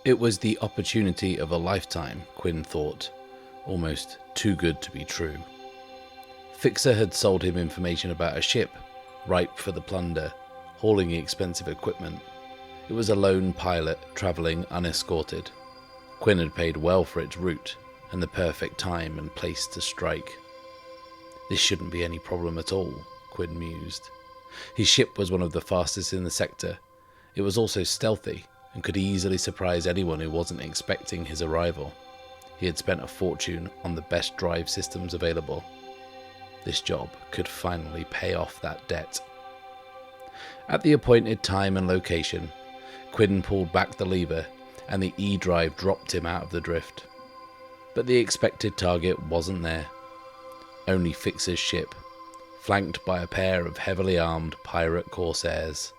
It was the opportunity of a lifetime, Quinn thought, almost too good to be true. Fixer had sold him information about a ship, ripe for the plunder, hauling expensive equipment. It was a lone pilot travelling unescorted. Quinn had paid well for its route and the perfect time and place to strike. This shouldn't be any problem at all, Quinn mused. His ship was one of the fastest in the sector. It was also stealthy and could easily surprise anyone who wasn't expecting his arrival. He had spent a fortune on the best drive systems available. This job could finally pay off that debt. At the appointed time and location, Quinn pulled back the lever and the E-drive dropped him out of the drift. But the expected target wasn't there. Only Fixer's ship, flanked by a pair of heavily armed pirate corsairs.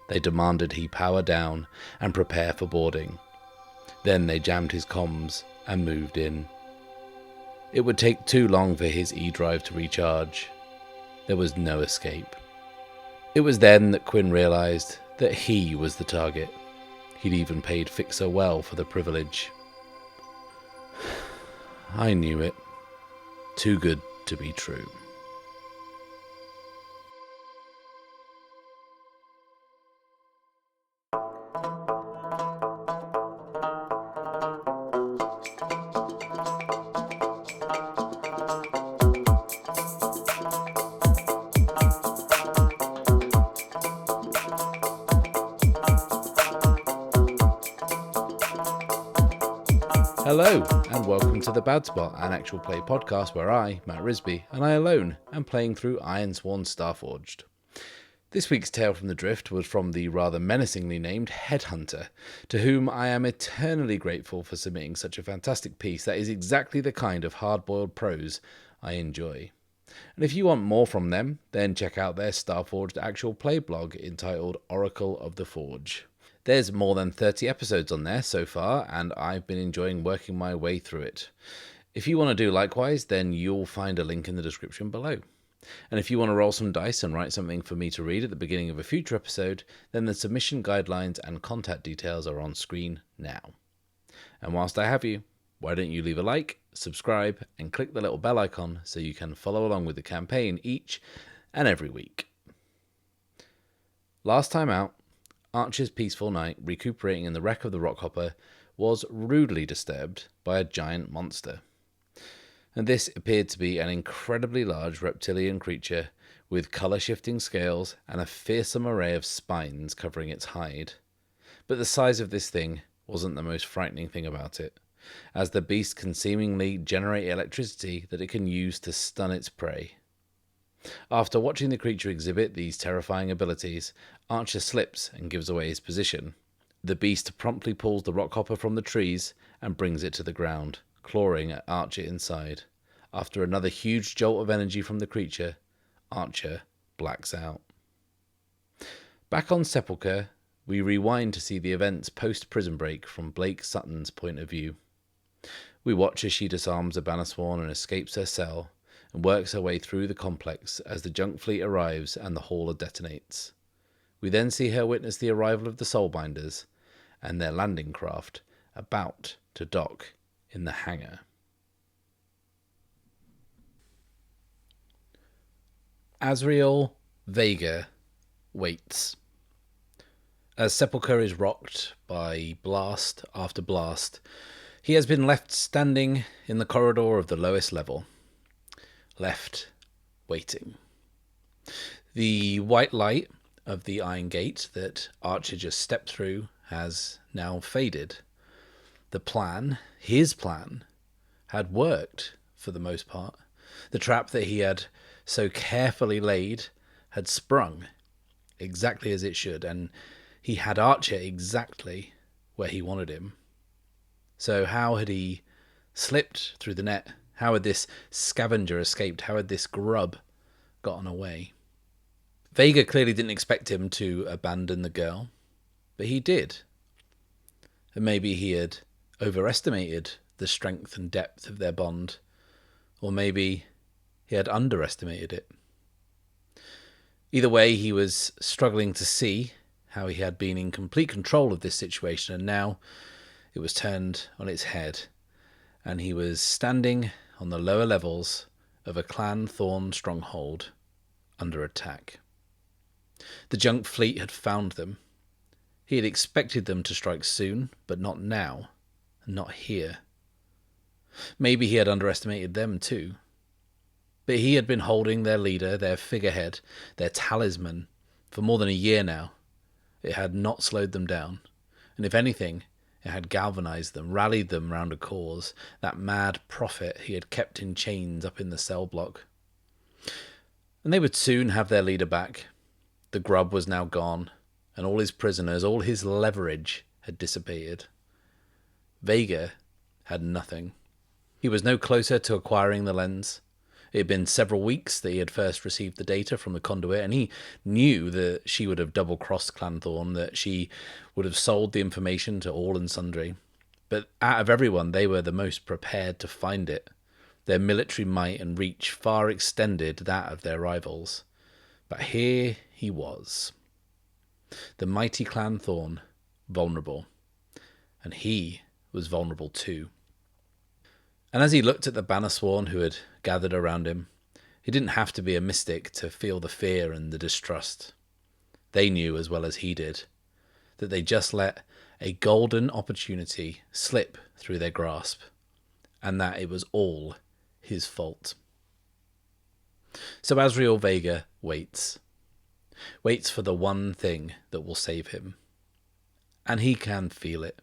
They demanded he power down and prepare for boarding. Then they jammed his comms and moved in. It would take too long for his E-drive to recharge. There was no escape. It was then that Quinn realised that he was the target. He'd even paid Fixer well for the privilege. I knew it. Too good to be true. Hello, and welcome to The Bad Spot, an actual play podcast where I, Matt Risby, and I alone am playing through Ironsworn Starforged. This week's tale from the drift was from the rather menacingly named HeadHunter, to whom I am eternally grateful for submitting such a fantastic piece that is exactly the kind of hard-boiled prose I enjoy. And if you want more from them, then check out their Starforged actual play blog entitled Oracle of the Forge. There's more than 30 episodes on there so far, and I've been enjoying working my way through it. If you want to do likewise, then you'll find a link in the description below. And if you want to roll some dice and write something for me to read at the beginning of a future episode, then the submission guidelines and contact details are on screen now. And whilst I have you, why don't you leave a like, subscribe, and click the little bell icon so you can follow along with the campaign each and every week. Last time out, Archer's peaceful night, recuperating in the wreck of the Rockhopper, was rudely disturbed by a giant monster. And this appeared to be an incredibly large reptilian creature with colour-shifting scales and a fearsome array of spines covering its hide. But the size of this thing wasn't the most frightening thing about it, as the beast can seemingly generate electricity that it can use to stun its prey. After watching the creature exhibit these terrifying abilities, Archer slips and gives away his position. The beast promptly pulls the rockhopper from the trees and brings it to the ground, clawing at Archer inside. After another huge jolt of energy from the creature, Archer blacks out. Back on Sepulcher, we rewind to see the events post-prison break from Blake Sutton's point of view. We watch as she disarms a Bannersworn and escapes her cell, and works her way through the complex as the junk fleet arrives and the hauler detonates. We then see her witness the arrival of the Soulbinders and their landing craft about to dock in the hangar. Asriel Vega waits. As Sepulcher is rocked by blast after blast, he has been left standing in the corridor of the lowest level. Left waiting. The white light of the iron gate that Archer just stepped through has now faded. The plan, his plan, had worked for the most part. The trap that he had so carefully laid had sprung exactly as it should, and he had Archer exactly where he wanted him. So how had he slipped through the net? How had this scavenger escaped? How had this grub gotten away? Vega clearly didn't expect him to abandon the girl, but he did. And maybe he had overestimated the strength and depth of their bond, or maybe he had underestimated it. Either way, he was struggling to see how he had been in complete control of this situation, and now It was turned on its head, and he was standing on the lower levels of a Clan Thorn stronghold under attack. The junk fleet had found them. He had expected them to strike soon, but not now, and not here. Maybe he had underestimated them too. But he had been holding their leader, their figurehead, their talisman, for more than a year now. It had not slowed them down, and if anything, it had galvanized them, rallied them round a cause, that mad prophet he had kept in chains up in the cell block. And they would soon have their leader back. The grub was now gone, and all his prisoners, all his leverage had dissipated. Vega had nothing. He was no closer to acquiring the lens. It had been several weeks that he had first received the data from the conduit, and he knew that she would have double-crossed Clan Thorn, that she would have sold the information to all and sundry. But out of everyone, they were the most prepared to find it. Their military might and reach far extended that of their rivals. But here he was, the mighty Clan Thorn, vulnerable. And he was vulnerable too. And as he looked at the Bannersworn who had gathered around him, he didn't have to be a mystic to feel the fear and the distrust. They knew as well as he did that they just let a golden opportunity slip through their grasp, and that it was all his fault. So Asriel Vega waits for the one thing that will save him. And he can feel it.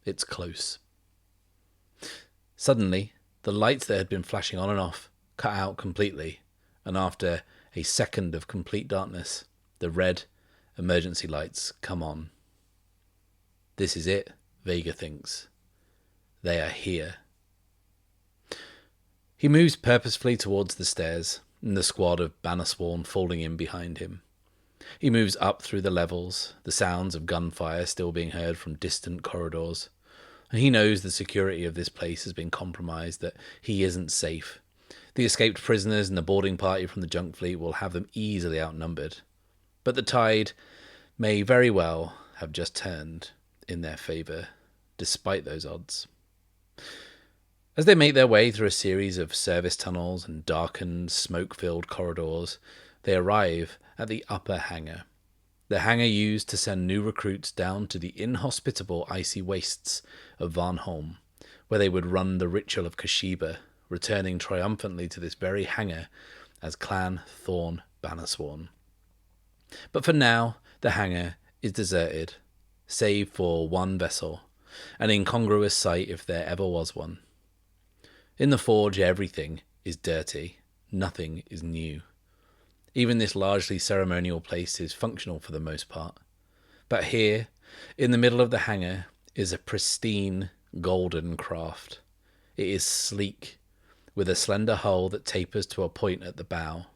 It's close. Suddenly, the lights that had been flashing on and off cut out completely, and after a second of complete darkness, the red emergency lights come on. This is it, Vega thinks. They are here. He moves purposefully towards the stairs, and the squad of Bannersworn falling in behind him. He moves up through the levels, the sounds of gunfire still being heard from distant corridors. And he knows the security of this place has been compromised, that he isn't safe. The escaped prisoners and the boarding party from the junk fleet will have them easily outnumbered. But the tide may very well have just turned in their favour, despite those odds. As they make their way through a series of service tunnels and darkened, smoke-filled corridors, they arrive at the upper hangar. The hangar used to send new recruits down to the inhospitable icy wastes of Varnholm, where they would run the ritual of Kashiba, returning triumphantly to this very hangar as Clan Thorn Bannersworn. But for now, the hangar is deserted, save for one vessel, an incongruous sight if there ever was one. In the forge, everything is dirty, nothing is new. Even this largely ceremonial place is functional for the most part. But here, in the middle of the hangar, is a pristine golden craft. It is sleek, with a slender hull that tapers to a point at the bow.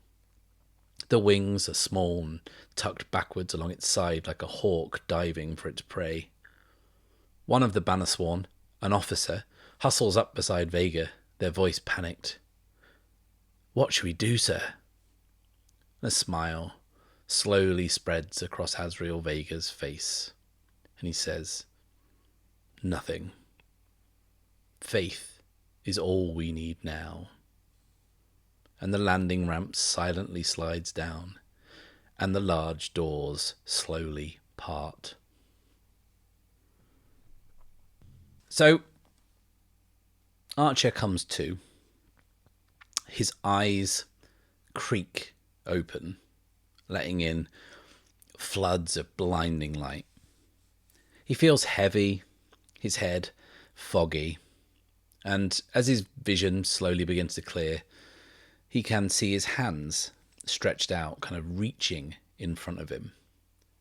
The wings are small and tucked backwards along its side like a hawk diving for its prey. One of the Bannersworn, an officer, hustles up beside Vega, their voice panicked. "What should we do, sir?" A smile slowly spreads across Asriel Vega's face, and he says, "Nothing. Faith is all we need now." And the landing ramp silently slides down, and the large doors slowly part. So, Archer comes to. His eyes creak open, letting in floods of blinding light. He feels heavy, his head foggy, and as his vision slowly begins to clear, he can see his hands stretched out, kind of reaching in front of him.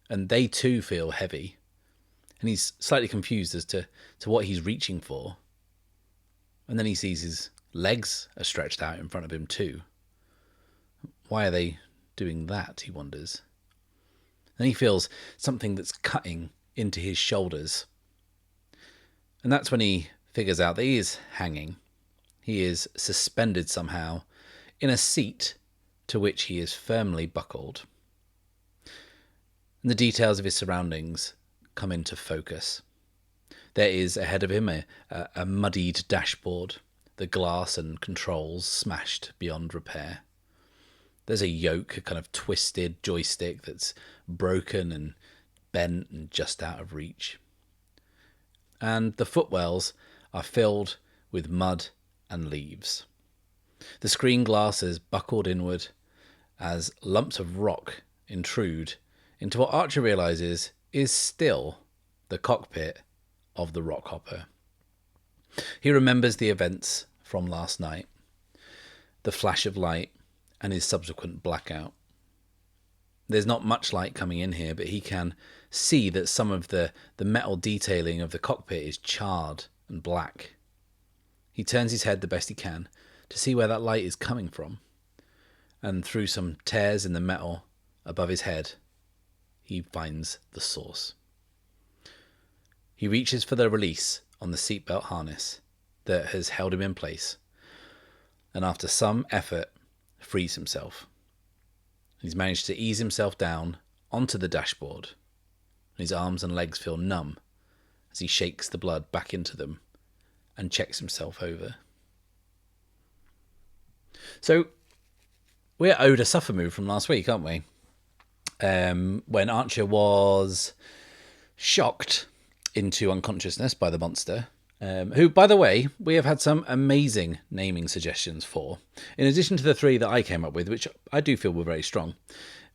And they too feel heavy, and he's slightly confused as to what he's reaching for. And then he sees his legs are stretched out in front of him too. Why are they doing that, he wonders. Then he feels something that's cutting into his shoulders. And that's when he figures out that he is hanging. He is suspended somehow in a seat to which he is firmly buckled. And the details of his surroundings come into focus. There is ahead of him a muddied dashboard, the glass and controls smashed beyond repair. There's a yoke, a kind of twisted joystick that's broken and bent and just out of reach. And the footwells are filled with mud and leaves. The screen glass is buckled inward as lumps of rock intrude into what Archer realizes is still the cockpit of the Rockhopper. He remembers the events from last night, the flash of light and his subsequent blackout. There's not much light coming in here, but he can see that some of the metal detailing of the cockpit is charred and black. He turns his head the best he can to see where that light is coming from, and through some tears in the metal above his head, he finds the source. He reaches for the release on the seatbelt harness that has held him in place, and after some effort, frees himself. He's managed to ease himself down onto the dashboard. His arms and legs feel numb as he shakes the blood back into them and checks himself over. So, we're owed a suffer move from last week, aren't we? When Archer was shocked into unconsciousness by the monster, who, by the way, we have had some amazing naming suggestions for. In addition to the 3 that I came up with, which I do feel were very strong,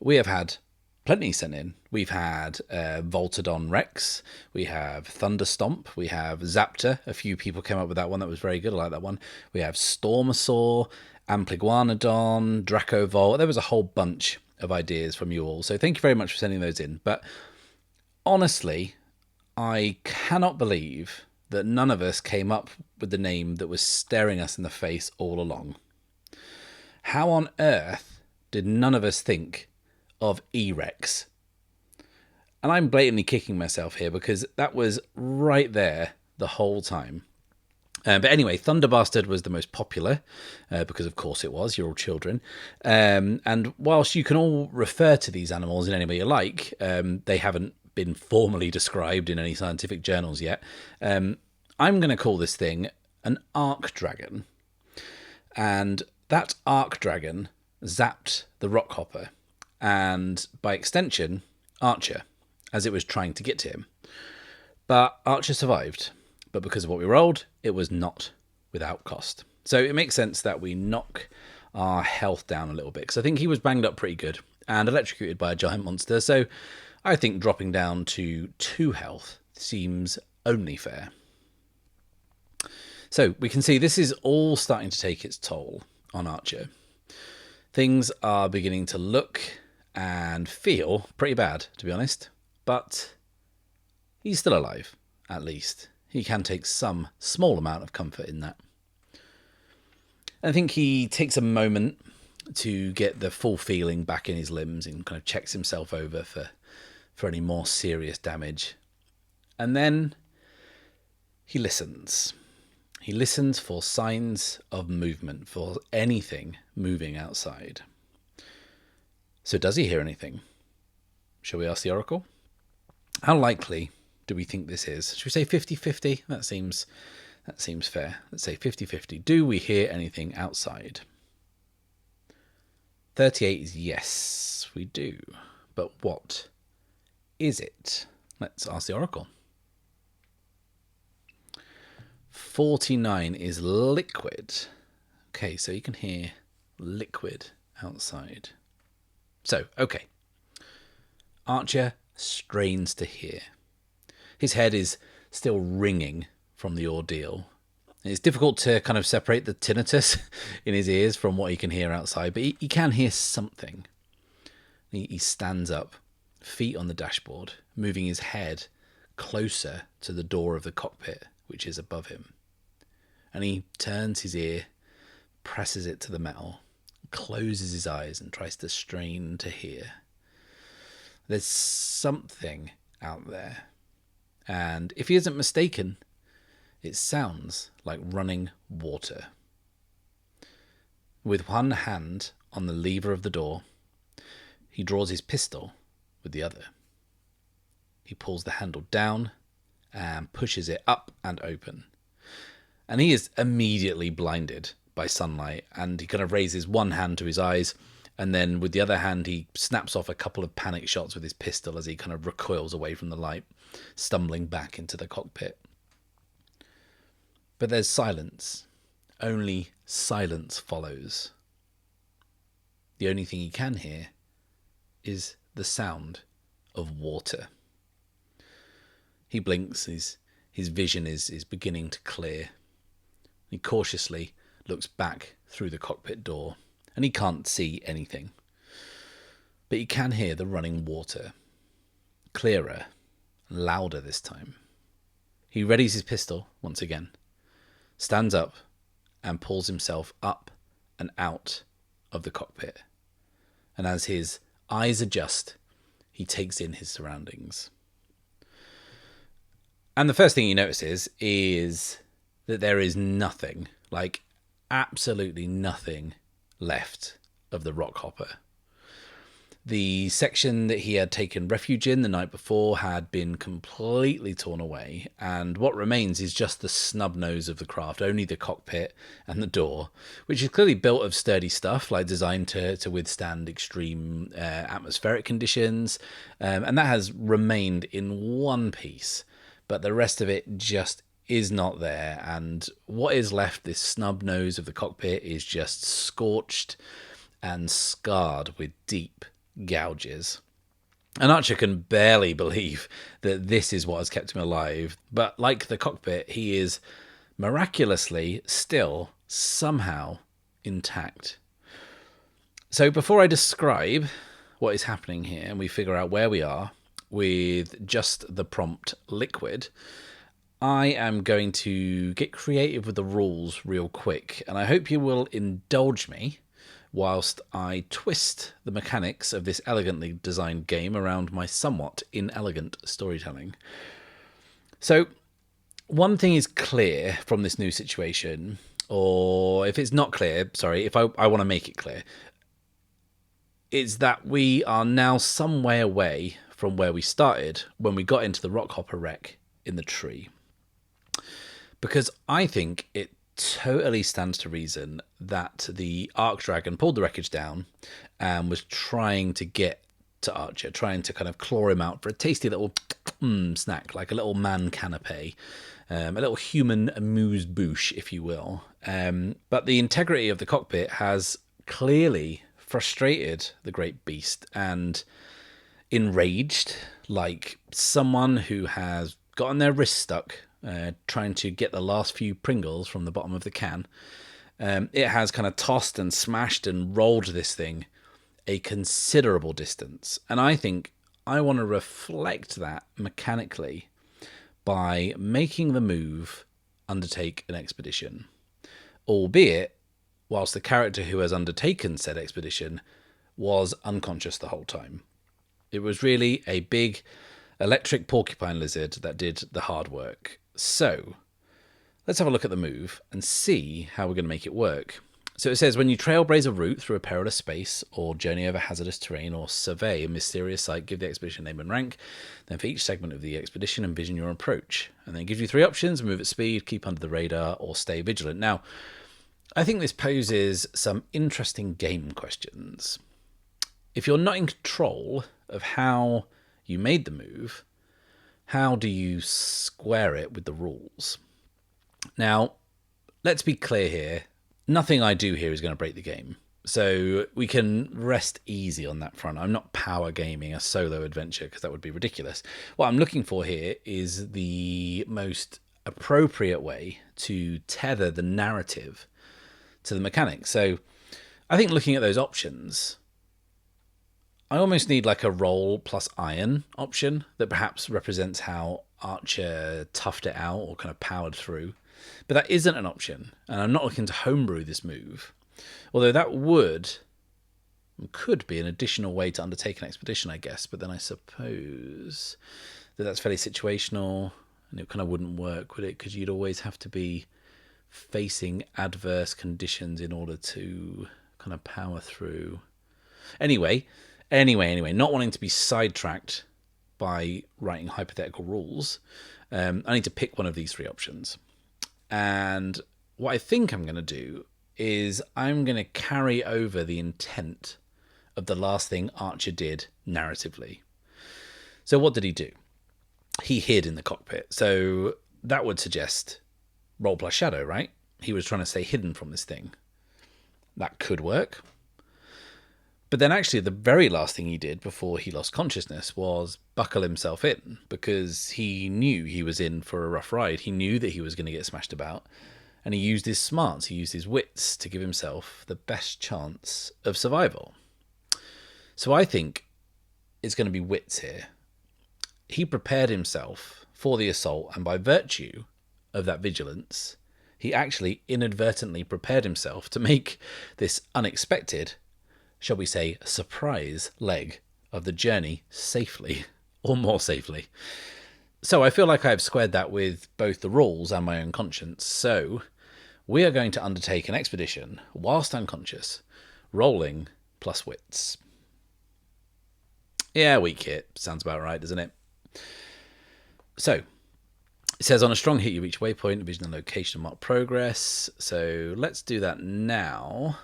we have had plenty sent in. We've had Voltodon Rex, we have Thunderstomp, we have Zaptor. A few people came up with that one that was very good. I like that one. We have Stormosaur, Ampliguanodon, Dracovolt. There was a whole bunch of ideas from you all. So thank you very much for sending those in. But honestly, I cannot believe that none of us came up with the name that was staring us in the face all along. How on earth did none of us think of E-Rex? And I'm blatantly kicking myself here because that was right there the whole time. But anyway, Thunder Bastard was the most popular, because of course it was, you're all children. And whilst you can all refer to these animals in any way you like, they haven't been formally described in any scientific journals yet. I'm going to call this thing an arc dragon. And that arc dragon zapped the Rockhopper, and by extension, Archer, as it was trying to get to him. But Archer survived. But because of what we rolled, it was not without cost. So it makes sense that we knock our health down a little bit, because I think he was banged up pretty good and electrocuted by a giant monster. So I think dropping down to 2 health seems only fair. So we can see this is all starting to take its toll on Archer. Things are beginning to look and feel pretty bad, to be honest. But he's still alive, at least. He can take some small amount of comfort in that. I think he takes a moment to get the full feeling back in his limbs and kind of checks himself over for any more serious damage. And then he listens. He listens for signs of movement, for anything moving outside. So does he hear anything? Shall we ask the Oracle? How likely do we think this is? Should we say 50-50? That seems fair. Let's say 50-50. Do we hear anything outside? 38 is yes, we do. But what is it? Let's ask the Oracle. 49 is liquid. Okay, so you can hear liquid outside. So, okay. Archer strains to hear. His head is still ringing from the ordeal. It's difficult to kind of separate the tinnitus in his ears from what he can hear outside, but he can hear something. He stands up, feet on the dashboard, moving his head closer to the door of the cockpit, which is above him. And he turns his ear, presses it to the metal, closes his eyes and tries to strain to hear. There's something out there. And if he isn't mistaken, it sounds like running water. With one hand on the lever of the door, he draws his pistol with the other. He pulls the handle down and pushes it up and open. And he is immediately blinded by sunlight, and he kind of raises one hand to his eyes, and then with the other hand he snaps off a couple of panic shots with his pistol as he kind of recoils away from the light, stumbling back into the cockpit. But there's silence. Only silence follows. The only thing he can hear is the sound of water. He blinks, his vision is beginning to clear. He cautiously looks back through the cockpit door, and he can't see anything. But he can hear the running water. Clearer, louder this time. He readies his pistol once again, stands up, and pulls himself up and out of the cockpit. And as his eyes adjust, he takes in his surroundings. And the first thing he notices is that there is nothing, like absolutely nothing, left of the rock hopper. The section that he had taken refuge in the night before had been completely torn away, and what remains is just the snub nose of the craft, only the cockpit and the door, which is clearly built of sturdy stuff, like designed to withstand extreme atmospheric conditions, and that has remained in one piece, but the rest of it just is not there, and what is left, this snub nose of the cockpit, is just scorched and scarred with deep gouges. And Archer can barely believe that this is what has kept him alive, but like the cockpit, he is miraculously still somehow intact. So before I describe what is happening here and we figure out where we are with just the prompt liquid, I am going to get creative with the rules real quick, and I hope you will indulge me whilst I twist the mechanics of this elegantly designed game around my somewhat inelegant storytelling. So, one thing is clear from this new situation, or if it's not clear, sorry, if I want to make it clear, is that we are now some way away from where we started when we got into the rockhopper wreck in the tree. Because I think it totally stands to reason that the Ark Dragon pulled the wreckage down and was trying to get to Archer, trying to kind of claw him out for a tasty little snack, like a little man canapé, a little human amuse-bouche, if you will. But the integrity of the cockpit has clearly frustrated the great beast, and enraged, like someone who has gotten their wrist stuck trying to get the last few Pringles from the bottom of the can. It has kind of tossed and smashed and rolled this thing a considerable distance. And I think I want to reflect that mechanically by making the move undertake an expedition. Albeit, whilst the character who has undertaken said expedition was unconscious the whole time. It was really a big electric porcupine lizard that did the hard work. So, let's have a look at the move and see how we're going to make it work. So it says, when you trailblaze a route through a perilous space, or journey over hazardous terrain, or survey a mysterious site, give the expedition name and rank. Then for each segment of the expedition, envision your approach. And then it gives you 3 options: move at speed, keep under the radar, or stay vigilant. Now, I think this poses some interesting game questions. If you're not in control of how you made the move, how do you square it with the rules? Now, let's be clear here. Nothing I do here is going to break the game. So we can rest easy on that front. I'm not power gaming a solo adventure because that would be ridiculous. What I'm looking for here is the most appropriate way to tether the narrative to the mechanics. So I think looking at those options, I almost need like a roll plus iron option that perhaps represents how Archer toughed it out or kind of powered through. But that isn't an option, and I'm not looking to homebrew this move. Although that could be an additional way to undertake an expedition, I guess. But then I suppose that that's fairly situational, and it kind of wouldn't work, would it? Because you'd always have to be facing adverse conditions in order to kind of power through. Anyway, not wanting to be sidetracked by writing hypothetical rules, I need to pick one of these 3 options. And what I think I'm going to do is I'm going to carry over the intent of the last thing Archer did narratively. So what did he do? He hid in the cockpit. So that would suggest roll plus shadow, right? He was trying to stay hidden from this thing. That could work. But then actually the very last thing he did before he lost consciousness was buckle himself in, because he knew he was in for a rough ride. He knew that he was going to get smashed about, and he used his smarts, he used his wits to give himself the best chance of survival. So I think it's going to be wits here. He prepared himself for the assault, and by virtue of that vigilance, he actually inadvertently prepared himself to make this unexpected, shall we say, surprise leg of the journey safely, or more safely. So I feel like I've squared that with both the rules and my own conscience. So we are going to undertake an expedition whilst unconscious, rolling plus wits. Yeah, weak hit. Sounds about right, doesn't it? So it says on a strong hit you reach waypoint, vision and location, mark progress. So let's do that now.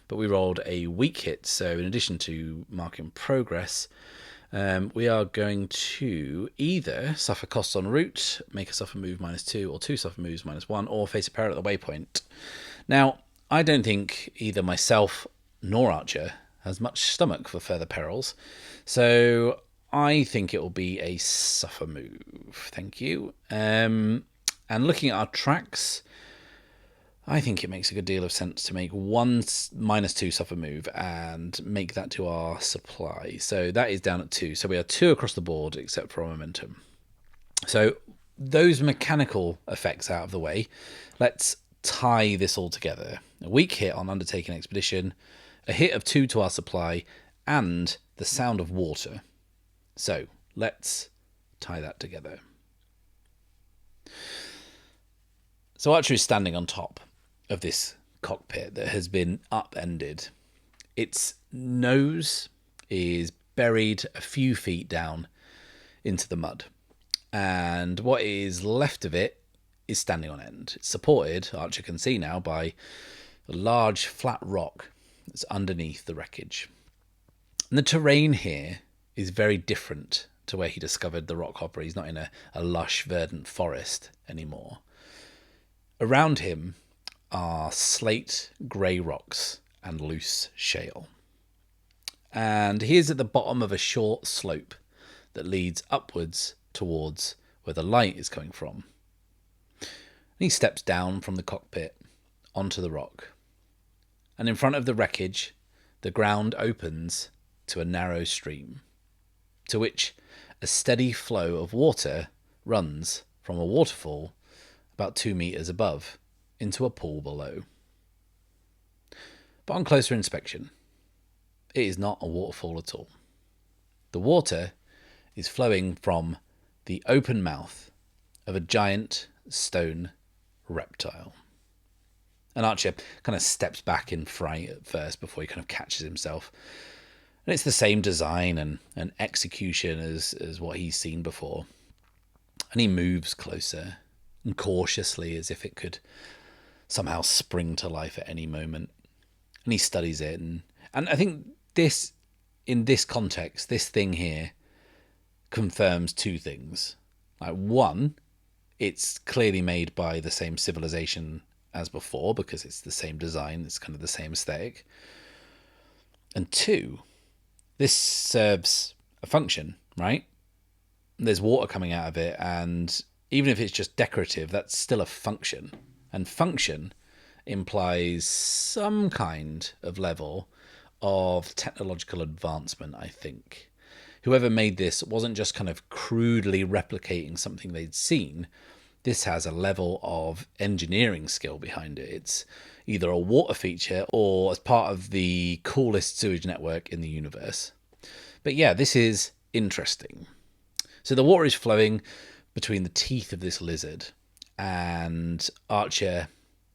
But we rolled a weak hit, so in addition to marking progress, we are going to either suffer costs en route, make a suffer move -2, or 2 suffer moves -1, or face a peril at the waypoint. Now, I don't think either myself nor Archer has much stomach for further perils, so I think it will be a suffer move. Thank you. And looking at our tracks, I think it makes a good deal of sense to make 1 -2 suffer move and make that to our supply. So that is down at 2. So we are 2 across the board except for our momentum. So those mechanical effects out of the way, let's tie this all together. A weak hit on undertaking expedition, a hit of 2 to our supply, and the sound of water. So let's tie that together. So Archer is standing on top of this cockpit that has been upended. Its nose is buried a few feet down into the mud, and what is left of it is standing on end. It's supported, Archer can see now, by a large flat rock that's underneath the wreckage. And the terrain here is very different to where he discovered the rock hopper. He's not in a lush, verdant forest anymore. Around him are slate grey rocks and loose shale. And he is at the bottom of a short slope that leads upwards towards where the light is coming from. And he steps down from the cockpit onto the rock. And in front of the wreckage, the ground opens to a narrow stream, to which a steady flow of water runs from a waterfall about 2 meters above into a pool below. But on closer inspection, it is not a waterfall at all. The water is flowing from the open mouth of a giant stone reptile. And Archer kind of steps back in fright at first before he kind of catches himself. And it's the same design and execution as what he's seen before. And he moves closer and cautiously, as if it could somehow spring to life at any moment. And he studies it. And I think this, in this context, this thing here confirms 2 things. Like, one, it's clearly made by the same civilization as before, because it's the same design, it's kind of the same aesthetic. And 2, this serves a function, right? There's water coming out of it, and even if it's just decorative, that's still a function. And function implies some kind of level of technological advancement, I think. Whoever made this wasn't just kind of crudely replicating something they'd seen. This has a level of engineering skill behind it. It's either a water feature or as part of the coolest sewage network in the universe. But yeah, this is interesting. So the water is flowing between the teeth of this lizard, and Archer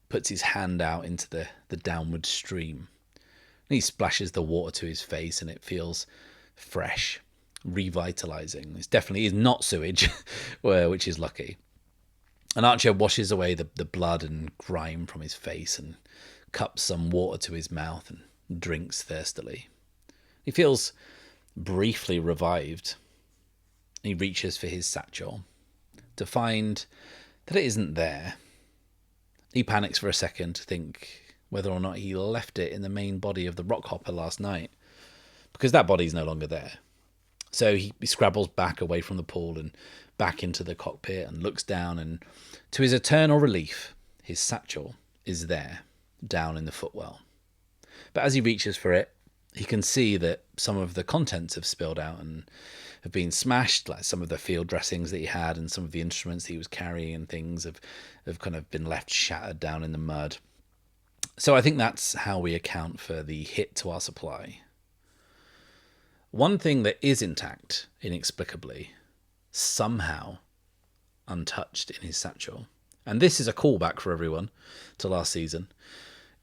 puts his hand out into the downward stream. And he splashes the water to his face, and it feels fresh, revitalizing. It definitely is not sewage, which is lucky. And Archer washes away the blood and grime from his face and cups some water to his mouth and drinks thirstily. He feels briefly revived. He reaches for his satchel to find that it isn't there. He panics for a second to think whether or not he left it in the main body of the rockhopper last night, because that body's no longer there. So he scrabbles back away from the pool and back into the cockpit and looks down, and to his eternal relief, his satchel is there, down in the footwell. But as he reaches for it, he can see that some of the contents have spilled out and have been smashed, like some of the field dressings that he had and some of the instruments he was carrying and things have kind of been left shattered down in the mud. So I think that's how we account for the hit to our supply. One thing that is intact, inexplicably, somehow untouched in his satchel, and this is a callback for everyone to last season,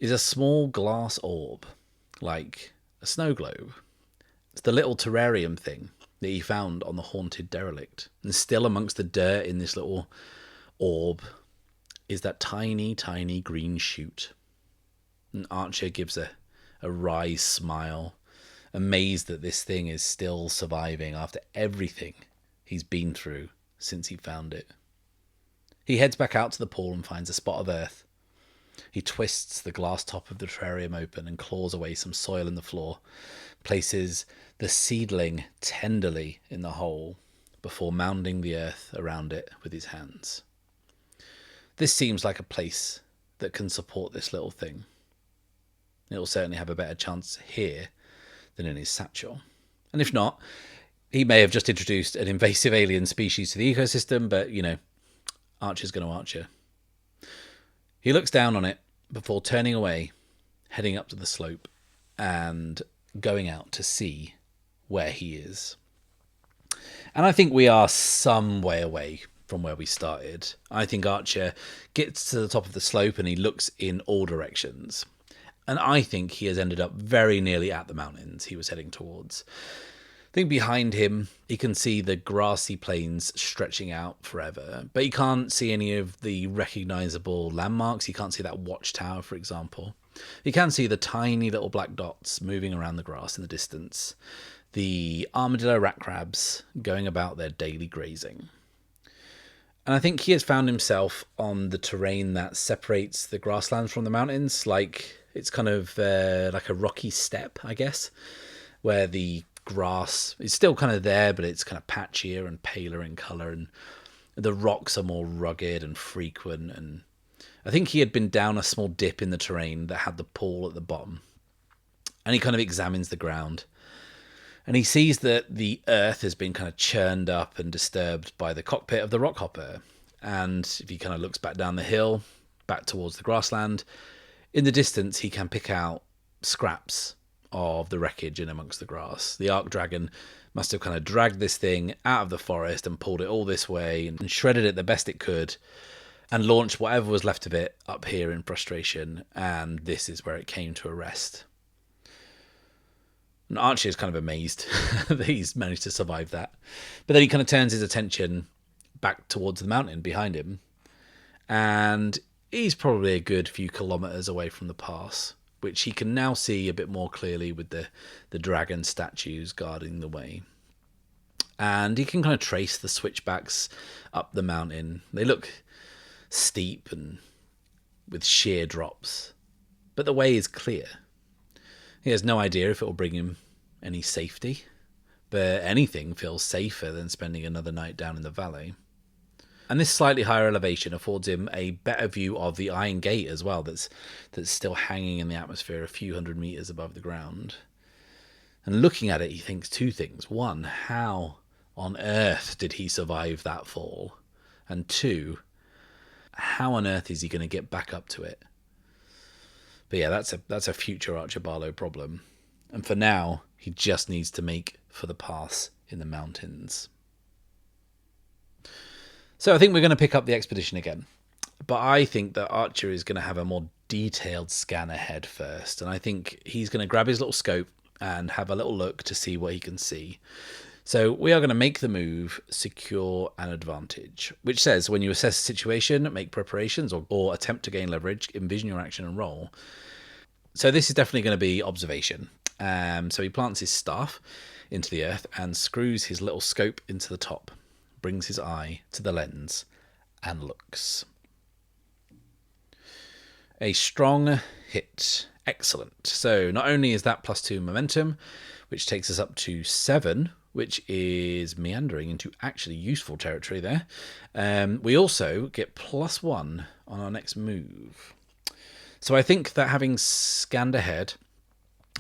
is a small glass orb, like a snow globe. It's the little terrarium thing that he found on the haunted derelict. And still amongst the dirt in this little orb is that tiny, tiny green shoot. And Archer gives a wry smile, amazed that this thing is still surviving after everything he's been through since he found it. He heads back out to the pool and finds a spot of earth. He twists the glass top of the terrarium open and claws away some soil in the floor, places the seedling tenderly in the hole before mounding the earth around it with his hands. This seems like a place that can support this little thing. It will certainly have a better chance here than in his satchel. And if not, he may have just introduced an invasive alien species to the ecosystem, but, Archer's going to Archer. He looks down on it before turning away, heading up to the slope, and going out to see where he is. And I think we are some way away from where we started. I think Archer gets to the top of the slope and he looks in all directions. And I think he has ended up very nearly at the mountains he was heading towards. I think behind him, he can see the grassy plains stretching out forever, but he can't see any of the recognizable landmarks. He can't see that watchtower, for example. He can see the tiny little black dots moving around the grass in the distance, the armadillo rat crabs going about their daily grazing. And I think he has found himself on the terrain that separates the grasslands from the mountains, like it's kind of like a rocky steppe, I guess, where the grass is still kind of there, but it's kind of patchier and paler in colour, and the rocks are more rugged and frequent. And I think he had been down a small dip in the terrain that had the pool at the bottom, and he kind of examines the ground, and he sees that the earth has been kind of churned up and disturbed by the cockpit of the rockhopper. And if he kind of looks back down the hill, back towards the grassland, in the distance he can pick out scraps of the wreckage in amongst the grass. The Ark Dragon must have kind of dragged this thing out of the forest and pulled it all this way and shredded it the best it could and launched whatever was left of it up here in frustration, and this is where it came to a rest. And Archie is kind of amazed that he's managed to survive that. But then he kind of turns his attention back towards the mountain behind him, and he's probably a good few kilometres away from the pass, which he can now see a bit more clearly with the dragon statues guarding the way. And he can kind of trace the switchbacks up the mountain. They look steep and with sheer drops, but the way is clear. He has no idea if it will bring him any safety, but anything feels safer than spending another night down in the valley. And this slightly higher elevation affords him a better view of the Iron Gate as well, that's still hanging in the atmosphere a few hundred metres above the ground. And looking at it, he thinks two things. One, how on earth did he survive that fall? And two, how on earth is he going to get back up to it? But yeah, that's a future Archer Barlow problem. And for now, he just needs to make for the pass in the mountains. So I think we're going to pick up the expedition again. But I think that Archer is going to have a more detailed scan ahead first. And I think he's going to grab his little scope and have a little look to see what he can see. So we are going to make the move secure an advantage, which says when you assess a situation, make preparations or attempt to gain leverage, envision your action and roll. So this is definitely going to be observation. So he plants his staff into the earth and screws his little scope into the top, brings his eye to the lens and looks. A strong hit. Excellent. So not only is that +2 momentum, which takes us up to 7, which is meandering into actually useful territory there. We also get +1 on our next move. So I think that having scanned ahead,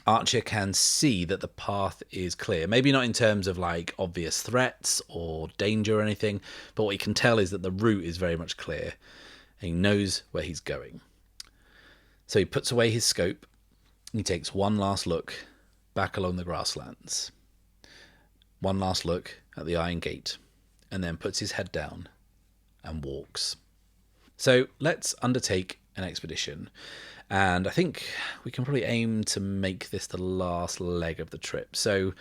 Archer can see that the path is clear. Maybe not in terms of like obvious threats or danger or anything, but what he can tell is that the route is very much clear and he knows where he's going. So he puts away his scope and he takes one last look back along the grasslands. One last look at the Iron Gate and then puts his head down and walks. So let's undertake an expedition. And I think we can probably aim to make this the last leg of the trip. So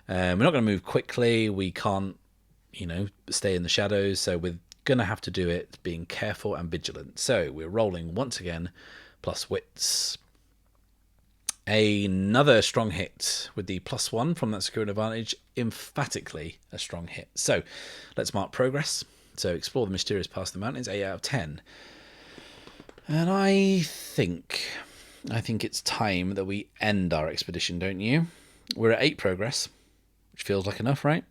we're not going to move quickly. We can't, stay in the shadows. So we're going to have to do it being careful and vigilant. So we're rolling once again, plus wits. Another strong hit with the +1 from that secure advantage. Emphatically a strong hit. So let's mark progress. So explore the mysterious past the mountains, 8 out of 10. And I think it's time that we end our expedition, don't you? We're at 8 progress, which feels like enough, right?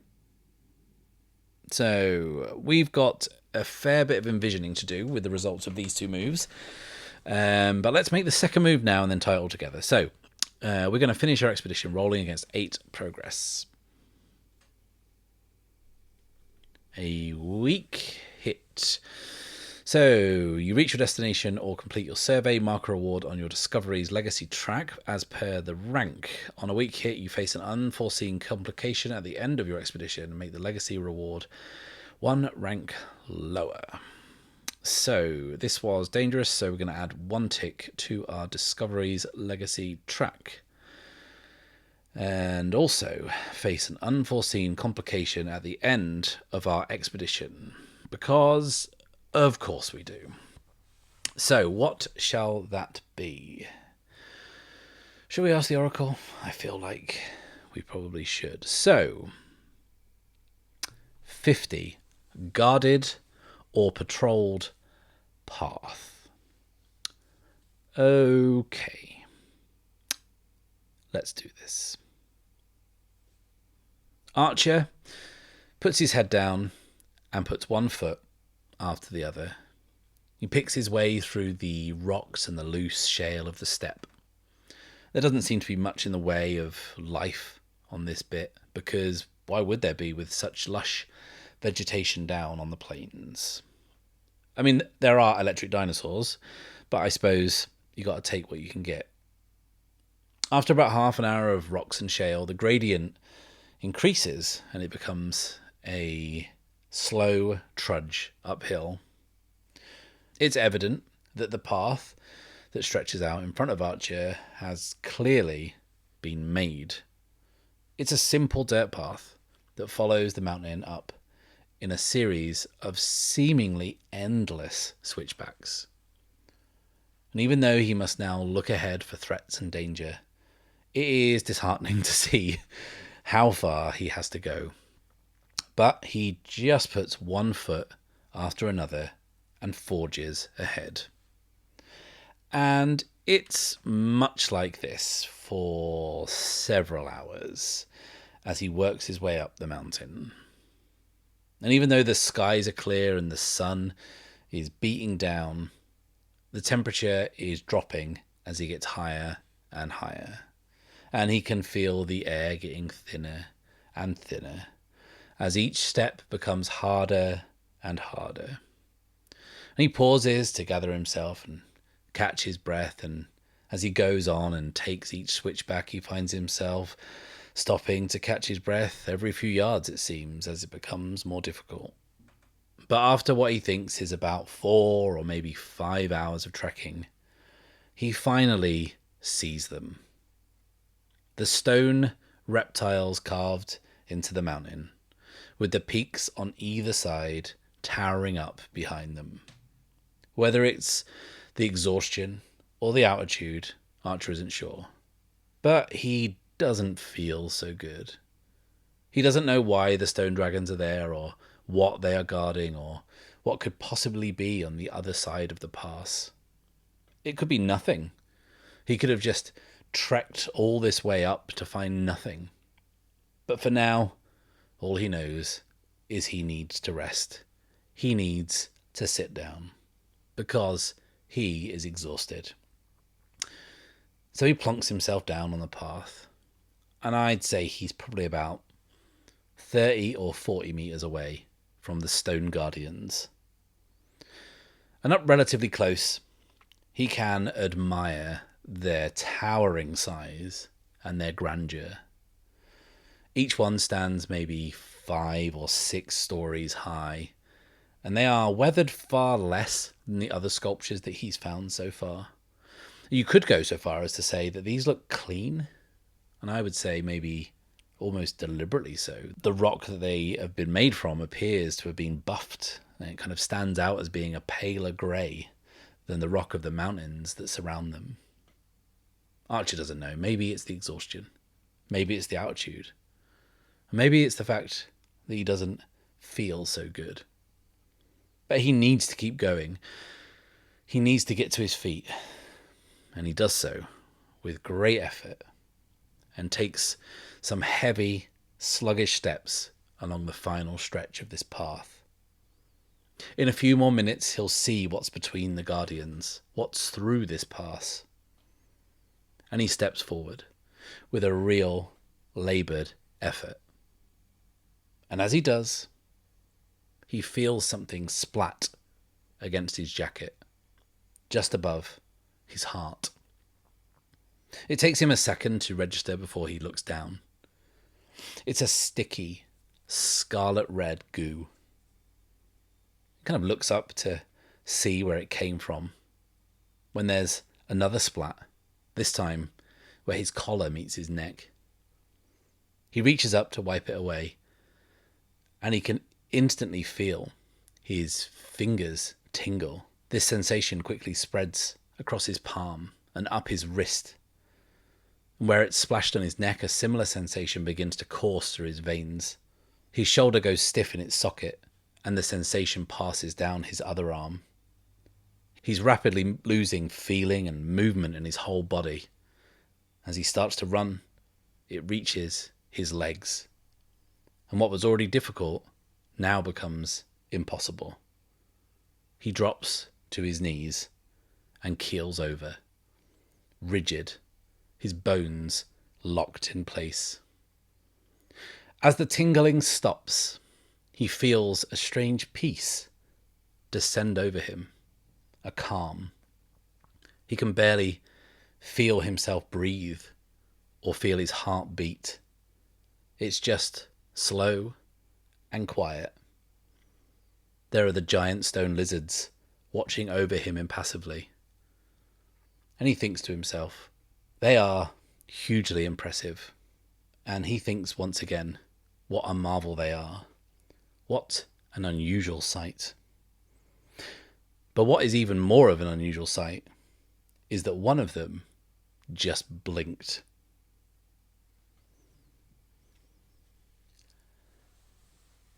So we've got a fair bit of envisioning to do with the results of these 2 moves. But let's make the second move now and then tie it all together. So we're going to finish our expedition rolling against 8 progress. A weak hit. So you reach your destination or complete your survey, mark a reward on your Discovery's legacy track as per the rank. On a weak hit, you face an unforeseen complication at the end of your expedition and make the legacy reward 1 rank lower. So this was dangerous, so we're going to add 1 tick to our Discovery's legacy track. And also face an unforeseen complication at the end of our expedition. Because, of course we do. So what shall that be? Should we ask the Oracle? I feel like we probably should. So, 50. Guarded or patrolled path. Okay. Let's do this. Archer puts his head down and puts one foot after the other. He picks his way through the rocks and the loose shale of the steppe. There doesn't seem to be much in the way of life on this bit, because why would there be with such lush vegetation down on the plains? I mean, there are electric dinosaurs, but I suppose you got to take what you can get. After about half an hour of rocks and shale, the gradient increases and it becomes a slow trudge uphill. It's evident that the path that stretches out in front of Archer has clearly been made. It's a simple dirt path that follows the mountain up in a series of seemingly endless switchbacks. And even though he must now look ahead for threats and danger, it is disheartening to see how far he has to go. But he just puts one foot after another and forges ahead. And it's much like this for several hours as he works his way up the mountain. And even though the skies are clear and the sun is beating down, the temperature is dropping as he gets higher and higher. And he can feel the air getting thinner and thinner as each step becomes harder and harder. And he pauses to gather himself and catch his breath, and as he goes on and takes each switchback, he finds himself stopping to catch his breath every few yards, it seems, as it becomes more difficult. But after what he thinks is about 4 or maybe 5 hours of trekking, he finally sees them. The stone reptiles carved into the mountain, with the peaks on either side towering up behind them. Whether it's the exhaustion or the altitude, Archer isn't sure. But he doesn't feel so good. He doesn't know why the stone dragons are there, or what they are guarding, or what could possibly be on the other side of the pass. It could be nothing. He could have just trekked all this way up to find nothing. But for now, all he knows is he needs to rest. He needs to sit down, because he is exhausted. So he plonks himself down on the path, and I'd say he's probably about 30 or 40 meters away from the stone guardians. And up relatively close, he can admire their towering size and their grandeur. Each one stands maybe 5 or 6 stories high, and they are weathered far less than the other sculptures that he's found so far. You could go so far as to say that these look clean, and I would say maybe almost deliberately so. The rock that they have been made from appears to have been buffed, and it kind of stands out as being a paler grey than the rock of the mountains that surround them. Archer doesn't know. Maybe it's the exhaustion. Maybe it's the altitude. Maybe it's the fact that he doesn't feel so good. But he needs to keep going. He needs to get to his feet. And he does so with great effort and takes some heavy, sluggish steps along the final stretch of this path. In a few more minutes, he'll see what's between the guardians, what's through this pass. And he steps forward with a real, laboured effort. And as he does, he feels something splat against his jacket, just above his heart. It takes him a second to register before he looks down. It's a sticky, scarlet red goo. He kind of looks up to see where it came from, when there's another splat, this time where his collar meets his neck. He reaches up to wipe it away, and he can instantly feel his fingers tingle. This sensation quickly spreads across his palm and up his wrist. And where it's splashed on his neck, a similar sensation begins to course through his veins. His shoulder goes stiff in its socket, and the sensation passes down his other arm. He's rapidly losing feeling and movement in his whole body. As he starts to run, it reaches his legs. And what was already difficult now becomes impossible. He drops to his knees and keels over, rigid, his bones locked in place. As the tingling stops, he feels a strange peace descend over him, a calm. He can barely feel himself breathe or feel his heart beat. It's just slow and quiet. There are the giant stone lizards watching over him impassively. And he thinks to himself, they are hugely impressive. And he thinks once again, what a marvel they are. What an unusual sight. But what is even more of an unusual sight is that one of them just blinked.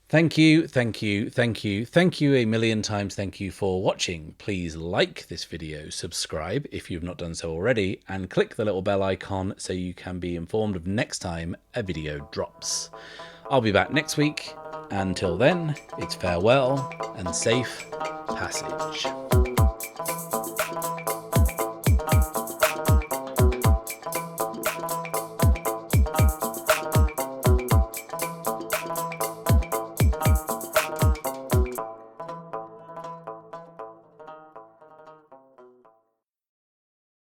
Thank you a million times. Thank you for watching. Please like this video, subscribe if you've not done so already, and click the little bell icon so you can be informed of next time a video drops. I'll be back next week. Until then, it's farewell and safe passage.